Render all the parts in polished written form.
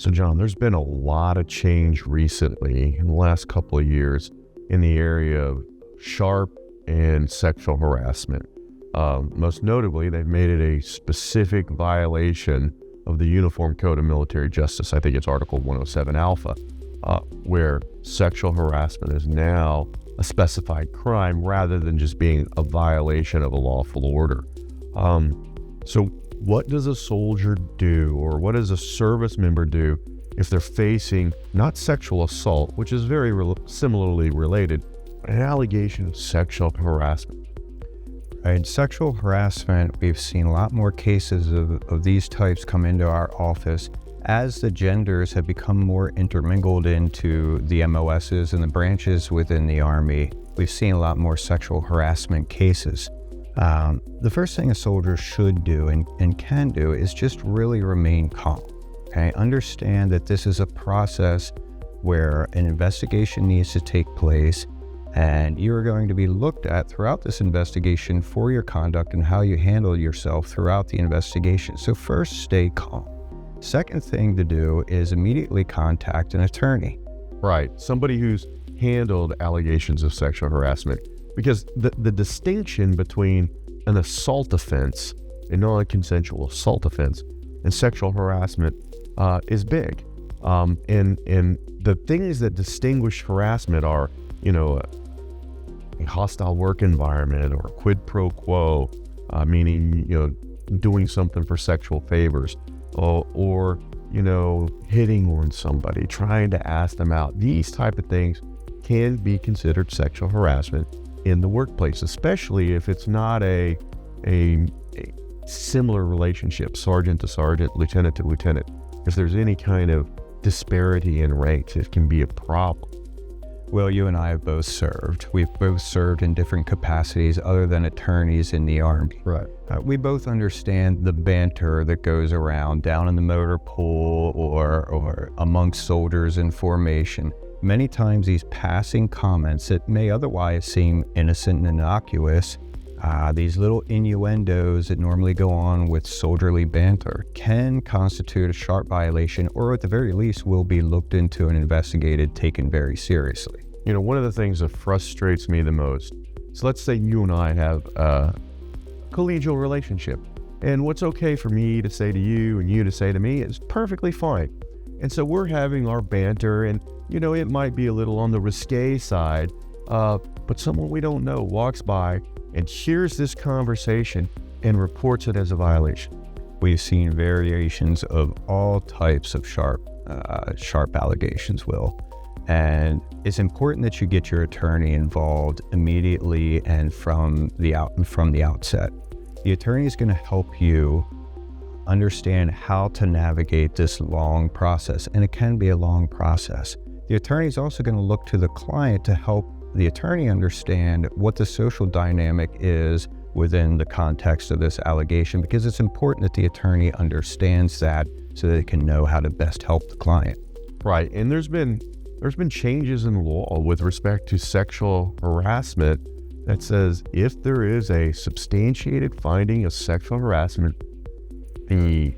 So John, there's been a lot of change recently in the last couple of years in the area of sharp and sexual harassment. Most notably, they've made it a specific violation of the Uniform Code of Military Justice. I think it's Article 107 Alpha, where sexual harassment is now a specified crime rather than just being a violation of a lawful order. So what does a soldier do, or what does a service member do if they're facing not sexual assault, which is very similarly related, but an allegation of sexual harassment? Right. Sexual harassment, we've seen a lot more cases of these types come into our office as the genders have become more intermingled into the MOSs and the branches within the Army. We've seen a lot more sexual harassment cases. The first thing a soldier should do and can do is just really remain calm. Okay? Understand that this is a process where an investigation needs to take place, and you are going to be looked at throughout this investigation for your conduct and how you handle yourself throughout the investigation. So first, stay calm. Second thing to do is immediately contact an attorney. Right, somebody who's handled allegations of sexual harassment. Because the distinction between an assault offense, a non-consensual assault offense, and sexual harassment is big. And the things that distinguish harassment are, a hostile work environment or quid pro quo, meaning, doing something for sexual favors, or hitting on somebody, trying to ask them out. These type of things can be considered sexual harassment in the workplace, especially if it's not a similar relationship, sergeant to sergeant, lieutenant to lieutenant. If there's any kind of disparity in ranks, it can be a problem. Well, you and I have both served. We've both served in different capacities other than attorneys in the Army. Right. We both understand the banter that goes around down in the motor pool or amongst soldiers in formation. Many times these passing comments that may otherwise seem innocent and innocuous, these little innuendos that normally go on with soldierly banter can constitute a sharp violation, or at the very least will be looked into and investigated, taken very seriously. One of the things that frustrates me the most, so let's say you and I have a collegial relationship, and what's okay for me to say to you and you to say to me is perfectly fine. And so we're having our banter, and it might be a little on the risque side, but someone we don't know walks by and hears this conversation and reports it as a violation. We've seen variations of all types of sharp allegations, Will. And it's important that you get your attorney involved immediately and from the outset. The attorney is going to help you understand how to navigate this long process, and it can be a long process. The attorney is also going to look to the client to help the attorney understand what the social dynamic is within the context of this allegation, because it's important that the attorney understands that so that they can know how to best help the client. Right, and there's been changes in law with respect to sexual harassment that says if there is a substantiated finding of sexual harassment, the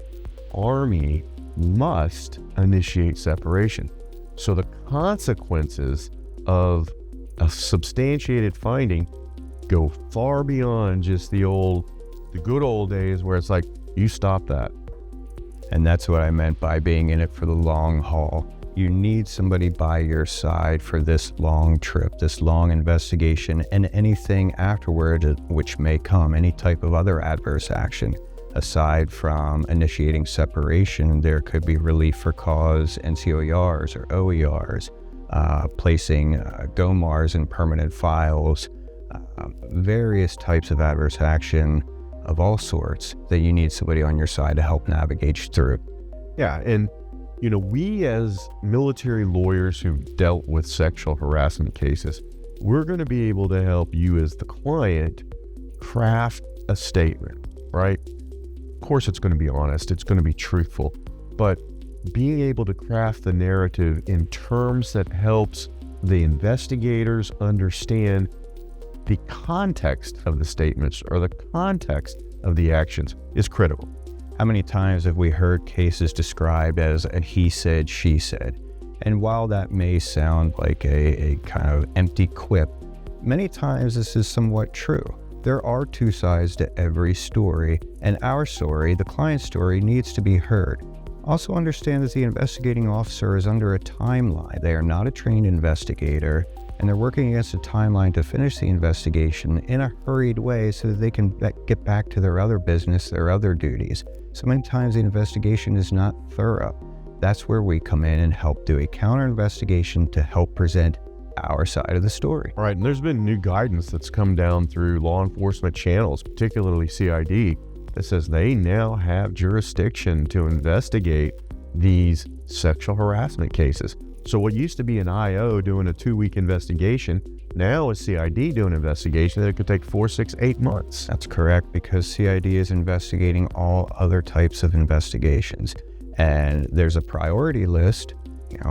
Army must initiate separation. So the consequences of a substantiated finding go far beyond just the good old days where it's like, you stop that. And that's what I meant by being in it for the long haul. You need somebody by your side for this long trip, this long investigation, and anything afterward which may come, any type of other adverse action. Aside from initiating separation, there could be relief for cause NCOERs or OERs, placing GOMARs in permanent files, various types of adverse action of all sorts that you need somebody on your side to help navigate through. Yeah, and we as military lawyers who've dealt with sexual harassment cases, we're going to be able to help you as the client craft a statement, right? Of course, it's going to be honest, it's going to be truthful, but being able to craft the narrative in terms that helps the investigators understand the context of the statements or the context of the actions is critical. How many times have we heard cases described as a he said, she said? And while that may sound like a kind of empty quip, many times this is somewhat true. There are two sides to every story, and our story, the client's story, needs to be heard. Also understand that the investigating officer is under a timeline. They are not a trained investigator, and they're working against a timeline to finish the investigation in a hurried way so that they can get back to their other business, their other duties. So many times the investigation is not thorough. That's where we come in and help do a counter investigation to help present our side of the story. All right, and there's been new guidance that's come down through law enforcement channels, particularly CID, that says they now have jurisdiction to investigate these sexual harassment cases. So what used to be an IO doing a 2-week investigation, now a CID doing an investigation that could take 4, 6, 8 months. That's correct, because CID is investigating all other types of investigations. And there's a priority list.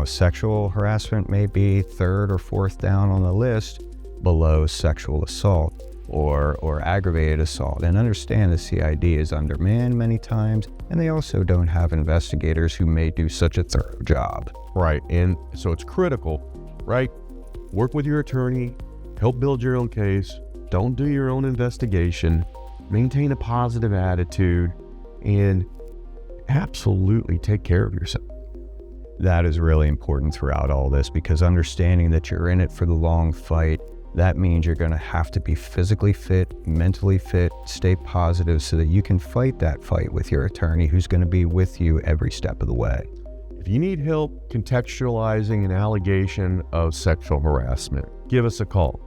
Sexual harassment may be 3rd or 4th down on the list below sexual assault or aggravated assault. And understand the CID is undermanned many times, and they also don't have investigators who may do such a thorough job. Right, and so it's critical, right? Work with your attorney, help build your own case, don't do your own investigation, maintain a positive attitude, and absolutely take care of yourself. That is really important throughout all this, because understanding that you're in it for the long fight, that means you're going to have to be physically fit, mentally fit, stay positive so that you can fight that fight with your attorney who's going to be with you every step of the way. If you need help contextualizing an allegation of sexual harassment, give us a call.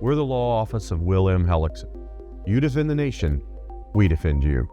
We're the law office of Will M. Hellickson. You defend the nation, we defend you.